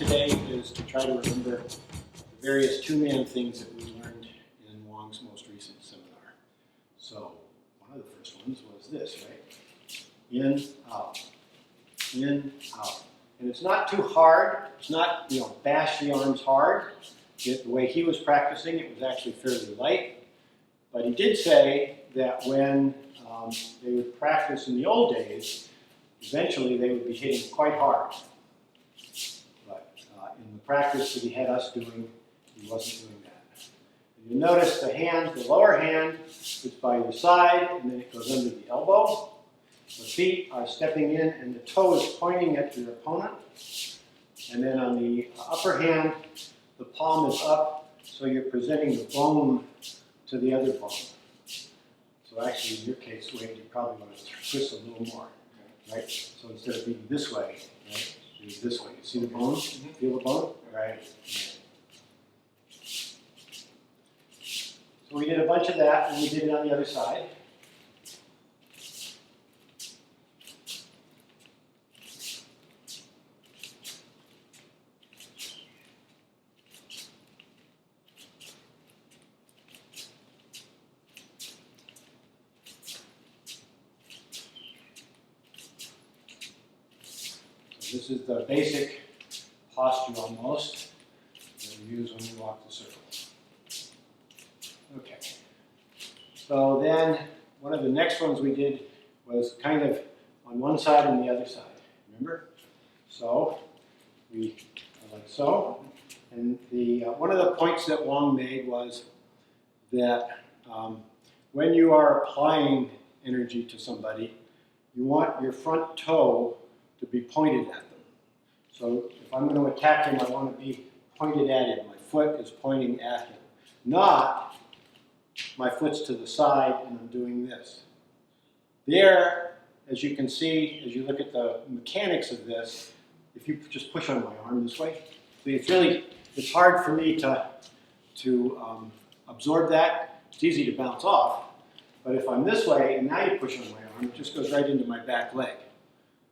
today is to try to remember the various two-man things that we learned in Wang's most recent seminar. So one of the first ones was this, right? In, out. In, out. And it's not too hard. It's not, bash the arms hard. The way he was practicing, it was actually fairly light. But he did say that when they would practice in the old days, eventually they would be hitting quite hard. But in the practice that he had us doing, he wasn't doing that. And you'll notice the hand, the lower hand is by your side, and then it goes under the elbow. The feet are stepping in, and the toe is pointing at your opponent. And then on the upper hand, the palm is up, so you're presenting the bone to the other bone. So actually, in your case, Wade, you probably want to twist a little more, right? So instead of being this way, right, do this way. You see the bone? Feel the bone? Right. So we did a bunch of that, and we did it on the other side. This is the basic posture almost that we use when we walk the circle. Okay. So then one of the next ones we did was kind of on one side and the other side. Remember? So we like so. And the one of the points that Wang made was that when you are applying energy to somebody, you want your front toe to be pointed at them. So if I'm going to attack him, I want to be pointed at him. My foot is pointing at him. Not my foot's to the side and I'm doing this. There, as you can see, as you look at the mechanics of this, if you just push on my arm this way, it's hard for me to absorb that. It's easy to bounce off. But if I'm this way and now you push on my arm, it just goes right into my back leg.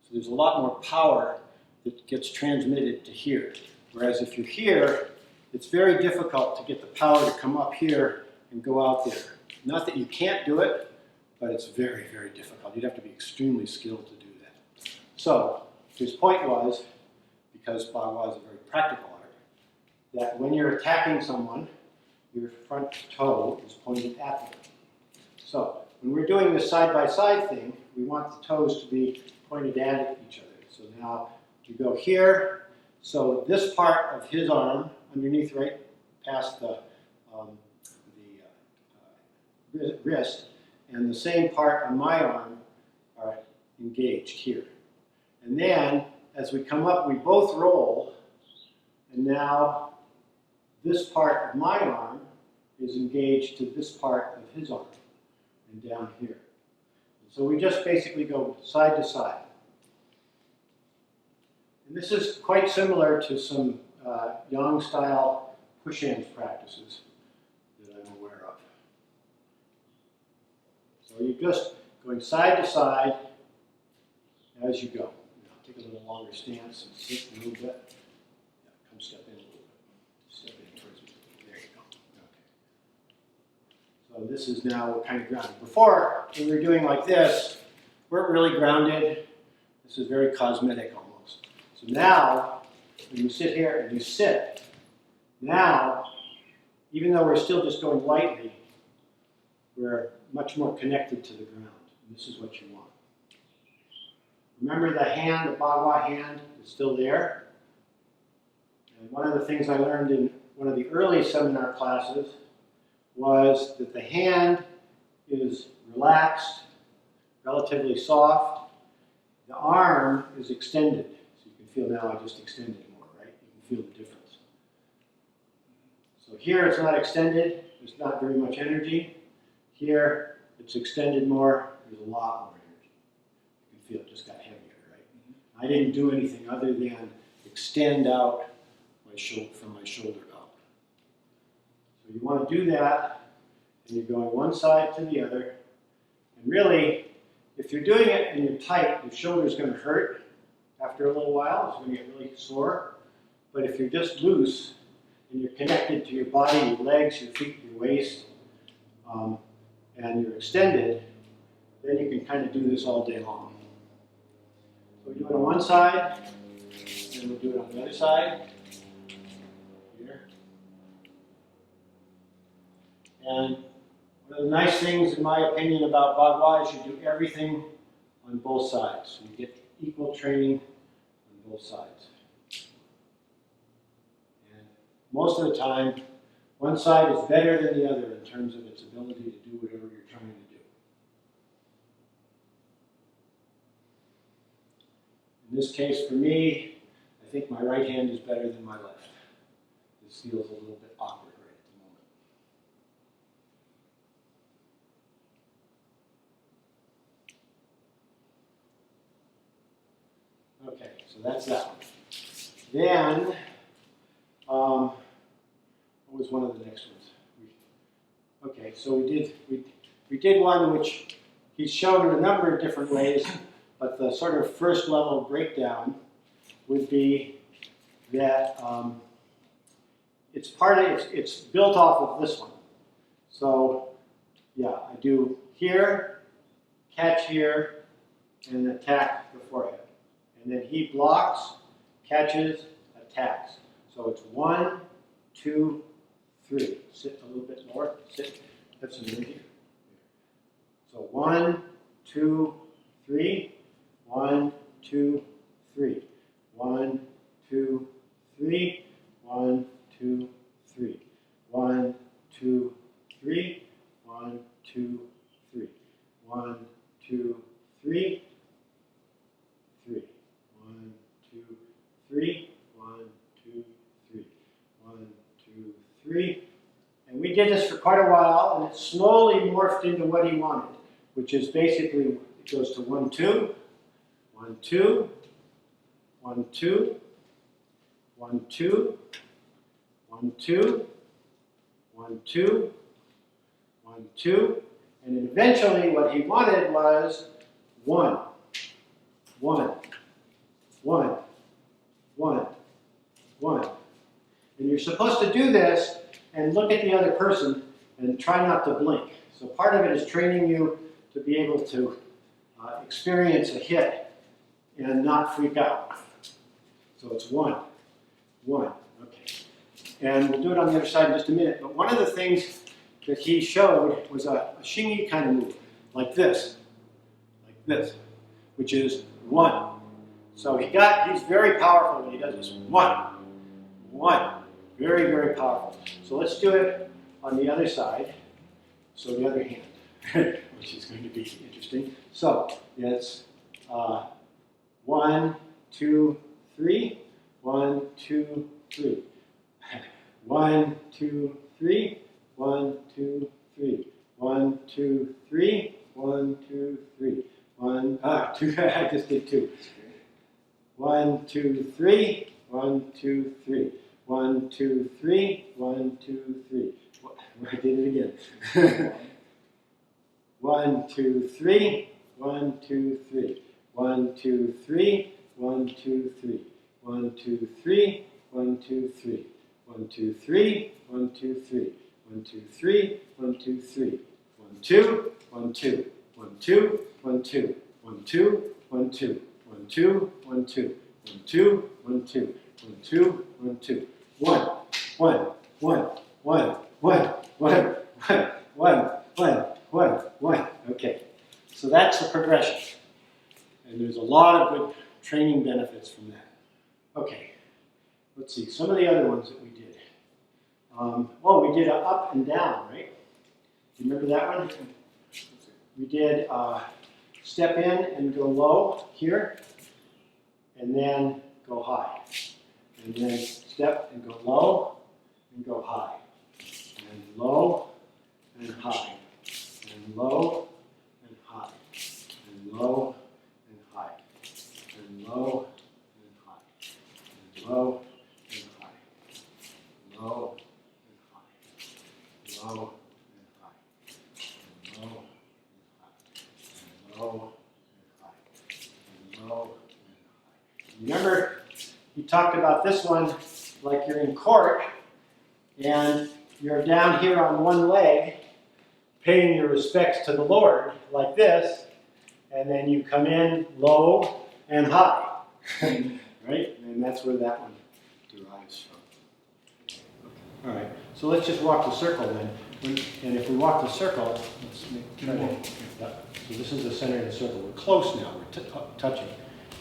So there's a lot more power that gets transmitted to here. Whereas if you're here, it's very difficult to get the power to come up here and go out there. Not that you can't do it, but it's very, very difficult. You'd have to be extremely skilled to do that. So his point was, because Bagua is a very practical art, that when you're attacking someone, your front toe is pointed at them. So when we're doing this side-by-side thing, we want the toes to be pointed at each other. So now you go here. So this part of his arm, underneath right past the wrist, and the same part on my arm are engaged here. And then as we come up, we both roll. And now this part of my arm is engaged to this part of his arm and down here. So we just basically go side to side. And this is quite similar to some Yang-style push-hands practices that I'm aware of. So you're just going side to side as you go. Take a little longer stance and sit a little bit. Yeah, come step in a little bit. Step in towards me. There you go. Okay. So this is now kind of grounded. Before, when we were doing like this, we're really grounded. This is very cosmetic almost. So now, when you sit here and you sit, now, even though we're still just going lightly, we're much more connected to the ground. And this is what you want. Remember the hand, the Bagua hand, is still there. And one of the things I learned in one of the early seminar classes was that the hand is relaxed, relatively soft. The arm is extended. So you can feel now I just extended more, right? You can feel the difference. So here it's not extended. There's not very much energy. Here it's extended more. There's a lot more energy. You can feel it just got heavier, right? I didn't do anything other than extend out my from my shoulder up. So you want to do that, and you're going one side to the other. And really, if you're doing it and you're tight, your shoulder's going to hurt after a little while. It's going to get really sore. But if you're just loose and you're connected to your body, your legs, your feet, your waist, and you're extended, then you can kind of do this all day long. So we do it on one side, and we'll do it on the other side. Here. And one of the nice things, in my opinion, about Bagua is you do everything on both sides. So you get equal training on both sides. And most of the time, one side is better than the other in terms of its ability to do whatever you're trying to do. In this case, for me, I think my right hand is better than my left. This feels a little bit awkward right at the moment. Okay, so that's that one. Then, what was one of the next ones? Okay, so we did one which he's shown in a number of different ways, but the sort of first level breakdown would be that it's built off of this one. So yeah, I do here, catch here, and attack the forehead. And then he blocks, catches, attacks. So it's 1, 2, 3. Sit a little bit lower. Sit. Have some room here. So 1, 2, 3. 1, 2, 3. 1, 2, 3. 1, 2, 3. 1, 2, 3. 1, 2, 3. 1, 2, 3. 3. 1, 2, 3. 1, 2, 3. 1, 2, 3. And we did this for quite a while, and it slowly morphed into what he wanted, which is basically, it goes to 1, 2, 1, 2, 1, 2, 1, 2, 1, 2, 1, 2, 1, 2, and then eventually what he wanted was 1, 1, 1, 1, 1. And you're supposed to do this and look at the other person and try not to blink. So part of it is training you to be able to experience a hit and not freak out. So it's 1, 1, okay. And we'll do it on the other side in just a minute. But one of the things that he showed was a Xingyi kind of move, like this, which is 1. So he's very powerful when he does this. 1, 1, very, very powerful. So let's do it on the other side. So the other hand, which is going to be interesting. So it's 1, 2, 3. 1, 2, 3. 1, 2, 3. 1, 2, 3. 1, 2, 3. 1, 2, 3. 1, 2. I just did 2. 1, 2, 3. 1, 2, 3. 1, 2, 3. 1, 2, 3. I did it again. 1, 2, 3. 1, 2, 3. 1, 2, 3. 1, 2, 3. 1, 2, 3. 1, 2, 3. 1, 2, 3. 1, 2, 3. 1, 2, 3. 1, 2, 3. 1, 2. 1, 2. 1, 2. 1, 2. 1, 2. 1, 2. 1, 2. 1, 2. 1, 2. 1, 2. 1, 2. 1, 2. 1, 1, 1, 1, 1, 1, 1, 1, 1, 1. Okay, so that's the progression. And there's a lot of good training benefits from that. Okay, let's see, some of the other ones that we did. Well, we did an up and down, right? Do you remember that one? We did step in and go low here, and then go high. And then step and go low and go high. And low and high. And low and high. And low and high. And low and high. And low and high. Low and high. Low and high. And low and high. And low and high. And low and high. Remember, he talked about this one like you're in court and you're down here on one leg paying your respects to the Lord like this, and then you come in low and high, right? And that's where that one derives from. All right, so let's just walk the circle then. And if we walk the circle, let's try to, so this is the center of the circle. We're close now, we're touching.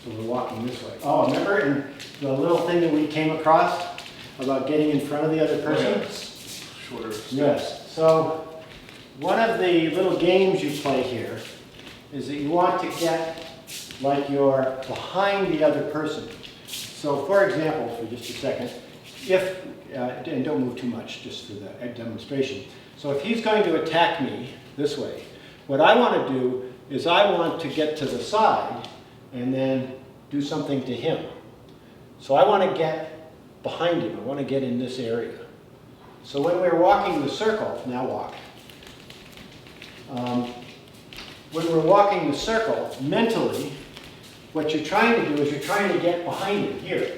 So we're walking this way. Oh, remember in the little thing that we came across about getting in front of the other person? Shorter. Yes. So one of the little games you play here is that you want to get like you're behind the other person. So for example, for just a second, if, and don't move too much just for the demonstration. So if he's going to attack me this way, what I want to do is I want to get to the side and then do something to him. So I want to get behind him. I want to get in this area. So when we're walking the circle, now walk. When we're walking the circle, mentally, what you're trying to do is you're trying to get behind him here.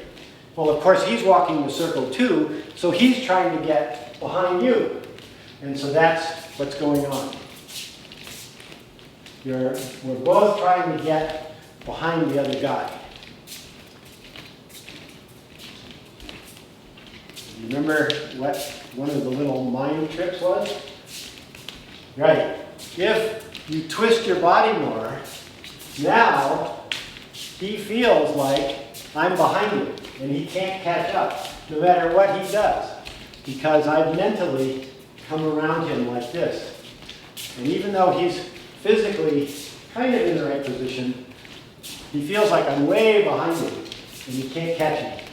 Well, of course, he's walking the circle too, so he's trying to get behind you. And so that's what's going on. We're both trying to get behind the other guy. Remember what one of the little mind tricks was? Right. If you twist your body more, now he feels like I'm behind him and he can't catch up no matter what he does, because I've mentally come around him like this. And even though he's physically kind of in the right position, he feels like I'm way behind him and he can't catch me.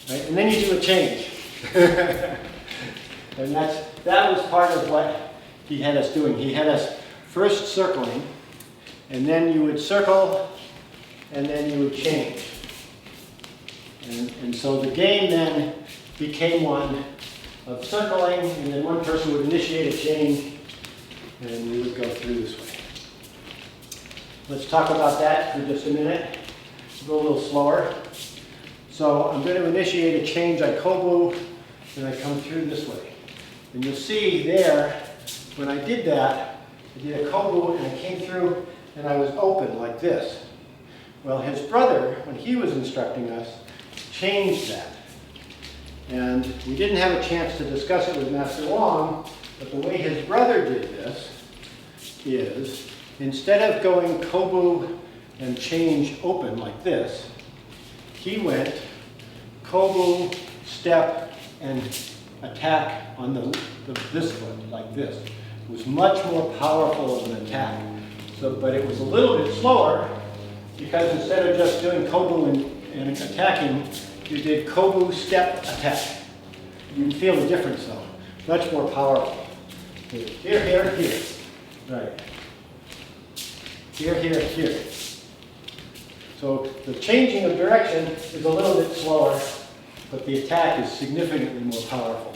Right? And then you do a change. And that was part of what he had us doing. He had us first circling, and then you would circle, and then you would change. And so the game then became one of circling, and then one person would initiate a change, and we would go through this way. Let's talk about that for just a minute. We'll go a little slower. So I'm going to initiate a change. I kobu, and I come through this way. And you'll see there, when I did that, I did a kobu, and I came through, and I was open like this. Well, his brother, when he was instructing us, changed that. And we didn't have a chance to discuss it with Master Wang, but the way his brother did this is, instead of going kobu and change open like this, he went kobu, step, and attack on this foot, like this. It was much more powerful of an attack. But it was a little bit slower, because instead of just doing kobu and attacking, you did kobu, step, attack. You can feel the difference though. Much more powerful. Here, here, here. Right. Here, here, here. So the changing of direction is a little bit slower, but the attack is significantly more powerful.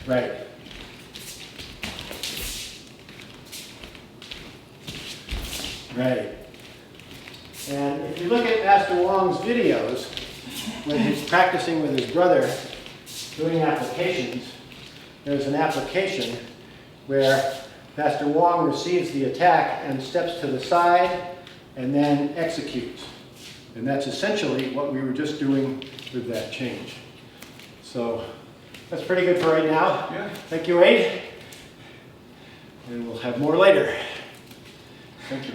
Right. Right. And if you look at Master Wang's videos, when he's practicing with his brother doing applications, there's an application where Master Wang receives the attack and steps to the side and then executes. And that's essentially what we were just doing with that change. So that's pretty good for right now. Yeah. Thank you, Wade. And we'll have more later. Thank you.